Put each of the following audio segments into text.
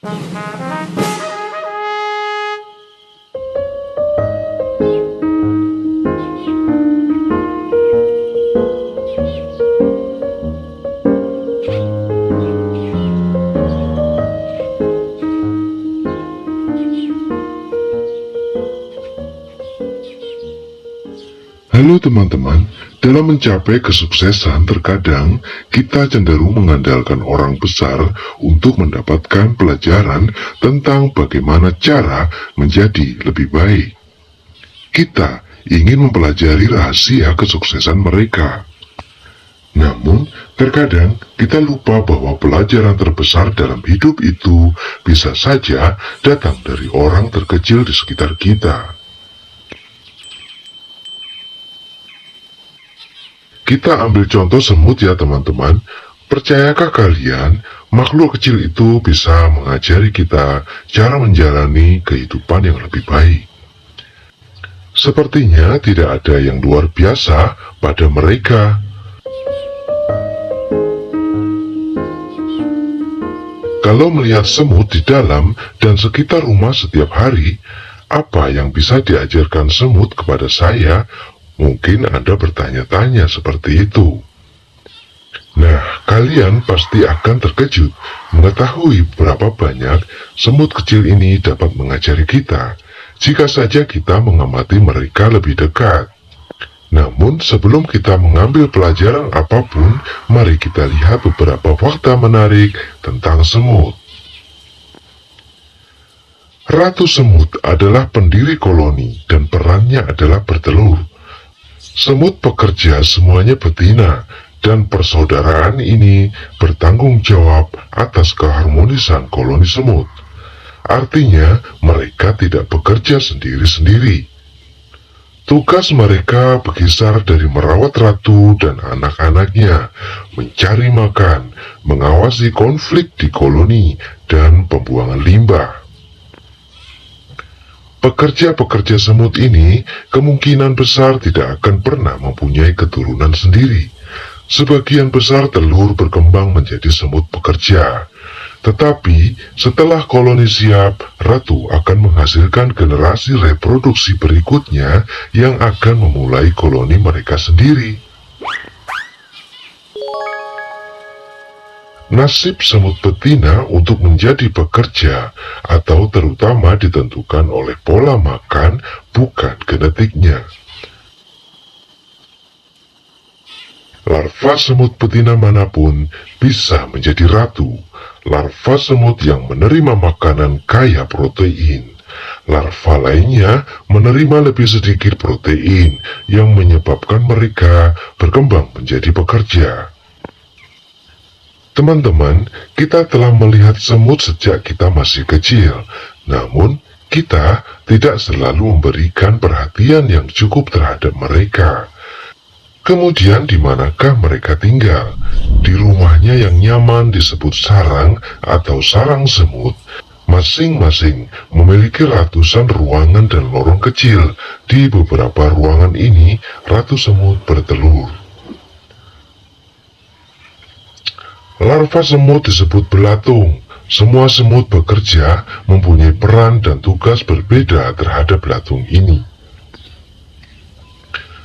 Halo teman-teman, dalam mencapai kesuksesan terkadang kita cenderung mengandalkan orang besar untuk mendapatkan pelajaran tentang bagaimana cara menjadi lebih baik. Kita ingin mempelajari rahasia kesuksesan mereka. Namun, terkadang kita lupa bahwa pelajaran terbesar dalam hidup itu bisa saja datang dari orang terkecil di sekitar kita. Kita ambil contoh semut ya teman-teman. Percayakah kalian makhluk kecil itu bisa mengajari kita cara menjalani kehidupan yang lebih baik? Sepertinya tidak ada yang luar biasa pada mereka. Kalau melihat semut di dalam dan sekitar rumah setiap hari, apa yang bisa diajarkan semut kepada saya? Mungkin Anda bertanya-tanya seperti itu. Nah, kalian pasti akan terkejut mengetahui berapa banyak semut kecil ini dapat mengajari kita, jika saja kita mengamati mereka lebih dekat. Namun, sebelum kita mengambil pelajaran apapun, mari kita lihat beberapa fakta menarik tentang semut. Ratu semut adalah pendiri koloni dan perannya adalah bertelur. Semut pekerja semuanya betina, dan persaudaraan ini bertanggung jawab atas keharmonisan koloni semut. Artinya, mereka tidak bekerja sendiri-sendiri. Tugas mereka berkisar dari merawat ratu dan anak-anaknya, mencari makan, mengawasi konflik di koloni, dan pembuangan limbah. Pekerja-pekerja semut ini kemungkinan besar tidak akan pernah mempunyai keturunan sendiri. Sebagian besar telur berkembang menjadi semut pekerja. Tetapi setelah koloni siap, ratu akan menghasilkan generasi reproduksi berikutnya yang akan memulai koloni mereka sendiri. Nasib semut betina untuk menjadi pekerja atau terutama ditentukan oleh pola makan, bukan genetiknya. Larva semut betina manapun bisa menjadi ratu. Larva semut yang menerima makanan kaya protein. Larva lainnya menerima lebih sedikit protein yang menyebabkan mereka berkembang menjadi pekerja. Teman-teman, kita telah melihat semut sejak kita masih kecil, namun kita tidak selalu memberikan perhatian yang cukup terhadap mereka. Kemudian di manakah mereka tinggal? Di rumahnya yang nyaman disebut sarang atau sarang semut. Masing-masing memiliki ratusan ruangan dan lorong kecil. Di beberapa ruangan ini, ratu semut bertelur. Larva semut disebut belatung. Semua semut bekerja mempunyai peran dan tugas berbeda terhadap belatung ini.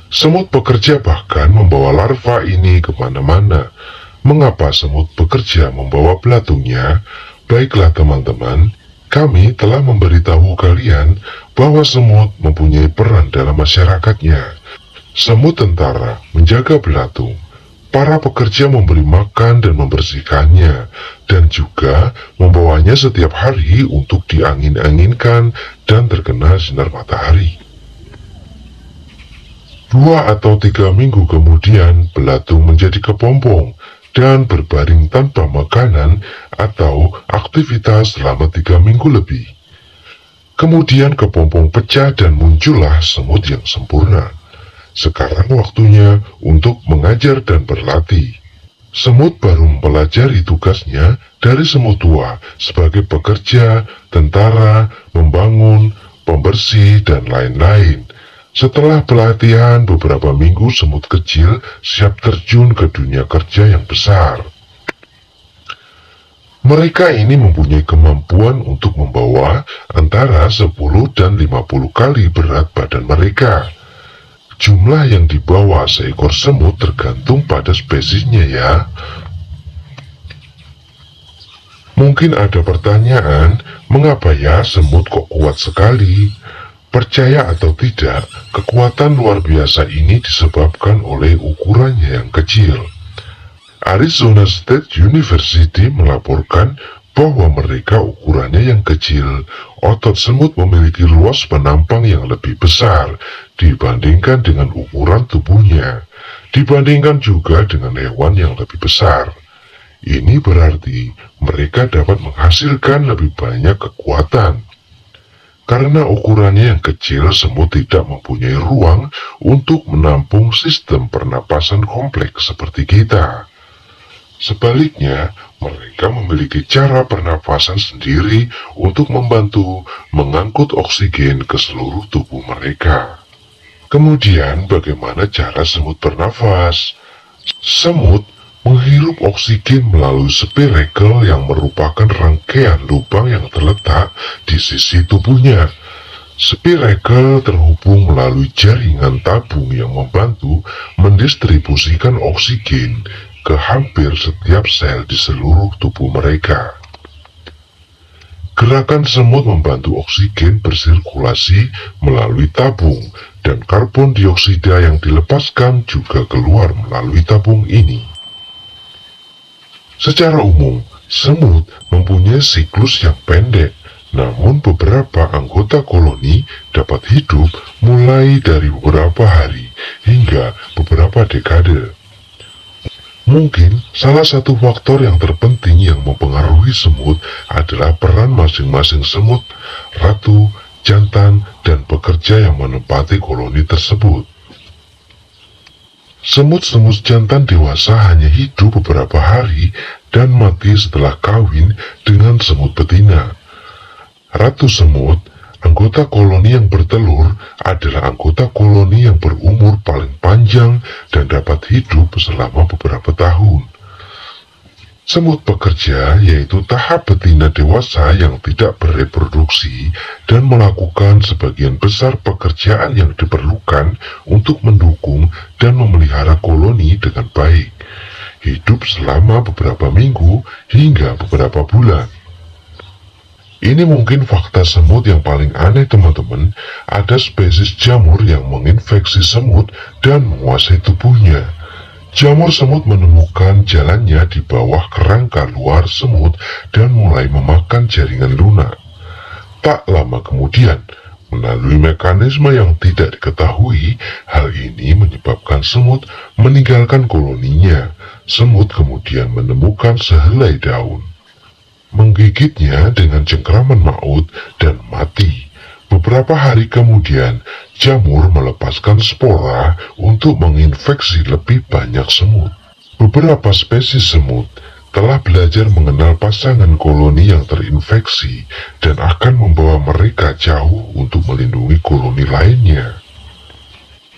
Semut bekerja bahkan membawa larva ini kemana-mana. Mengapa semut bekerja membawa belatungnya? Baiklah teman-teman, kami telah memberitahu kalian bahwa semut mempunyai peran dalam masyarakatnya. Semut tentara menjaga belatung. Para pekerja memberi makan dan membersihkannya, dan juga membawanya setiap hari untuk diangin-anginkan dan terkena sinar matahari. 2 atau 3 minggu kemudian, belatung menjadi kepompong dan berbaring tanpa makanan atau aktivitas selama 3 minggu lebih. Kemudian kepompong pecah dan muncullah semut yang sempurna. Sekarang waktunya untuk mengajar dan berlatih. Semut baru mempelajari tugasnya dari semut tua sebagai pekerja, tentara, membangun, pembersih, dan lain-lain. Setelah pelatihan beberapa minggu, semut kecil siap terjun ke dunia kerja yang besar. Mereka ini mempunyai kemampuan untuk membawa antara 10 dan 50 kali berat badan mereka. Jumlah yang dibawa seekor semut tergantung pada spesiesnya ya. Mungkin ada pertanyaan, mengapa ya semut kok kuat sekali? Percaya atau tidak, kekuatan luar biasa ini disebabkan oleh ukurannya yang kecil. Arizona State University melaporkan bahwa mereka ukurannya yang kecil. Otot semut memiliki luas penampang yang lebih besar dibandingkan dengan ukuran tubuhnya, dibandingkan juga dengan hewan yang lebih besar. Ini berarti mereka dapat menghasilkan lebih banyak kekuatan. Karena ukurannya yang kecil, semut tidak mempunyai ruang untuk menampung sistem pernapasan kompleks seperti kita. Sebaliknya, mereka memiliki cara pernapasan sendiri untuk membantu mengangkut oksigen ke seluruh tubuh mereka. Kemudian, bagaimana cara semut bernafas? Semut menghirup oksigen melalui spirakel yang merupakan rangkaian lubang yang terletak di sisi tubuhnya. Spirakel terhubung melalui jaringan tabung yang membantu mendistribusikan oksigen ke hampir setiap sel di seluruh tubuh mereka. Gerakan semut membantu oksigen bersirkulasi melalui tabung, dan karbon dioksida yang dilepaskan juga keluar melalui tabung ini. Secara umum, semut mempunyai siklus yang pendek, namun beberapa anggota koloni dapat hidup mulai dari beberapa hari hingga beberapa dekade. Mungkin salah satu faktor yang terpenting yang mempengaruhi semut adalah peran masing-masing semut, ratu, jantan, dan pekerja yang menempati koloni tersebut. Semut-semut jantan dewasa hanya hidup beberapa hari dan mati setelah kawin dengan semut betina. Ratu semut, anggota koloni yang bertelur, adalah anggota koloni yang berumur paling panjang dan dapat hidup selama beberapa tahun. Semut pekerja yaitu tahap betina dewasa yang tidak bereproduksi dan melakukan sebagian besar pekerjaan yang diperlukan untuk mendukung dan memelihara koloni dengan baik. Hidup selama beberapa minggu hingga beberapa bulan. Ini mungkin fakta semut yang paling aneh teman-teman. Ada spesies jamur yang menginfeksi semut dan menguasai tubuhnya. Jamur semut menemukan jalannya di bawah kerangka luar semut dan mulai memakan jaringan lunak. Tak lama kemudian, melalui mekanisme yang tidak diketahui, hal ini menyebabkan semut meninggalkan koloninya. Semut kemudian menemukan sehelai daun, menggigitnya dengan cengkraman maut dan mati. Beberapa hari kemudian, jamur melepaskan spora untuk menginfeksi lebih banyak semut. Beberapa spesies semut telah belajar mengenal pasangan koloni yang terinfeksi dan akan membawa mereka jauh untuk melindungi koloni lainnya.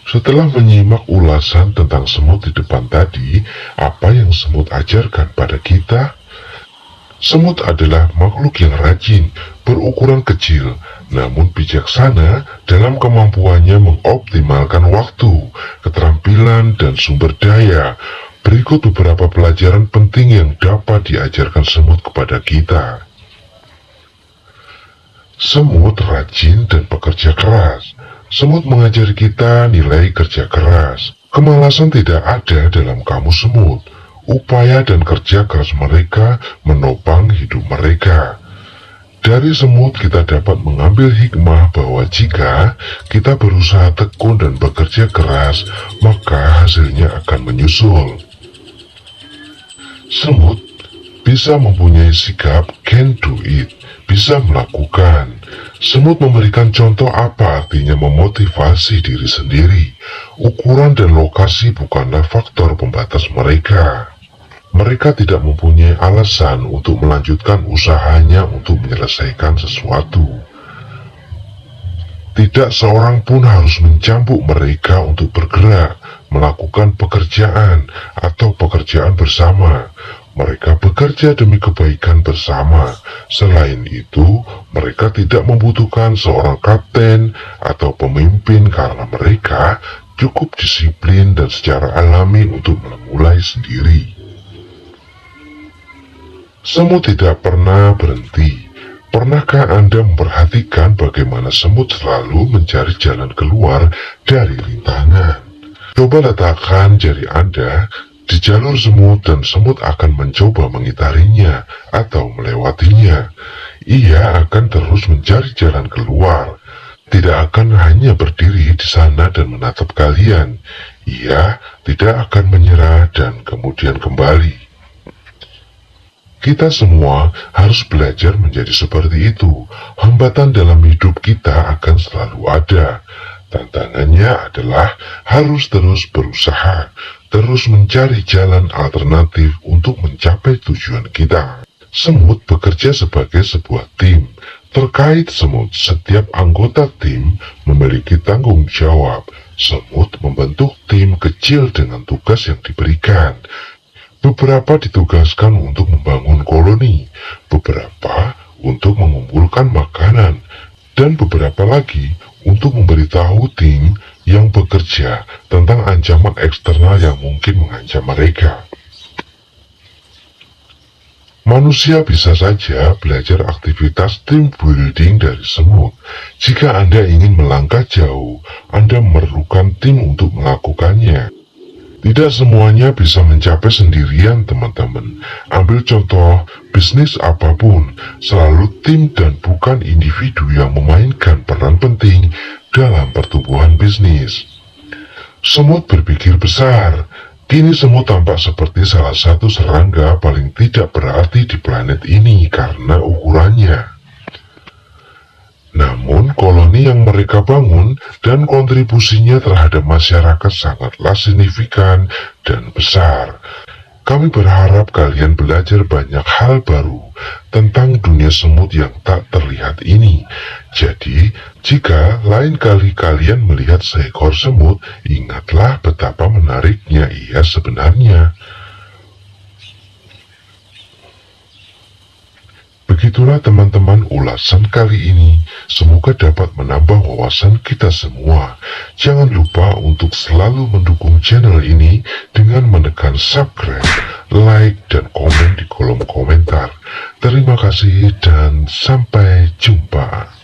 Setelah menyimak ulasan tentang semut di depan tadi, apa yang semut ajarkan pada kita? Semut adalah makhluk yang rajin, berukuran kecil, namun bijaksana dalam kemampuannya mengoptimalkan waktu, keterampilan, dan sumber daya. Berikut beberapa pelajaran penting yang dapat diajarkan semut kepada kita. Semut rajin dan bekerja keras. Semut mengajari kita nilai kerja keras. Kemalasan tidak ada dalam kamus semut. Upaya dan kerja keras mereka menopang hidup mereka. Dari semut kita dapat mengambil hikmah bahwa jika kita berusaha tekun dan bekerja keras, maka hasilnya akan menyusul. Semut bisa mempunyai sikap can do it, bisa melakukan. Semut memberikan contoh apa artinya memotivasi diri sendiri. Ukuran dan lokasi bukanlah faktor pembatas mereka. Mereka tidak mempunyai alasan untuk melanjutkan usahanya untuk menyelesaikan sesuatu. Tidak seorang pun harus mencambuk mereka untuk bergerak, melakukan pekerjaan, atau pekerjaan bersama. mereka bekerja demi kebaikan bersama. Selain itu, mereka tidak membutuhkan seorang kapten atau pemimpin karena mereka cukup disiplin dan secara alami untuk memulai sendiri. Semut tidak pernah berhenti. Pernahkah Anda memperhatikan bagaimana semut selalu mencari jalan keluar dari rintangan? Coba letakkan jari Anda di jalur semut dan semut akan mencoba mengitarinya atau melewatinya. Ia akan terus mencari jalan keluar. Tidak akan hanya berdiri di sana dan menatap kalian. Ia tidak akan menyerah dan kemudian kembali. Kita semua harus belajar menjadi seperti itu. Hambatan dalam hidup kita akan selalu ada. Tantangannya adalah harus terus berusaha, terus mencari jalan alternatif untuk mencapai tujuan kita. Semut bekerja sebagai sebuah tim. Terkait semut, setiap anggota tim memiliki tanggung jawab. Semut membentuk tim kecil dengan tugas yang diberikan. Beberapa ditugaskan untuk membangun koloni, beberapa untuk mengumpulkan makanan, dan beberapa lagi untuk memberitahu tim yang bekerja tentang ancaman eksternal yang mungkin mengancam mereka. Manusia bisa saja belajar aktivitas team building dari semut. Jika Anda ingin melangkah jauh, Anda memerlukan tim untuk melakukannya. Tidak semuanya bisa mencapai sendirian, teman-teman. Ambil contoh bisnis apapun, selalu tim dan bukan individu yang memainkan peran penting dalam pertumbuhan bisnis. Semut berpikir besar. Kini semut tampak seperti salah satu serangga paling tidak berarti di planet ini karena ukurannya. Namun, koloni yang mereka bangun dan kontribusinya terhadap masyarakat sangatlah signifikan dan besar. Kami berharap kalian belajar banyak hal baru tentang dunia semut yang tak terlihat ini. Jadi, jika lain kali kalian melihat seekor semut, ingatlah betapa menariknya ia sebenarnya. Begitulah teman-teman ulasan kali ini. Semoga dapat menambah wawasan kita semua. Jangan lupa untuk selalu mendukung channel ini dengan menekan subscribe, like, dan komen di kolom komentar. Terima kasih dan sampai jumpa.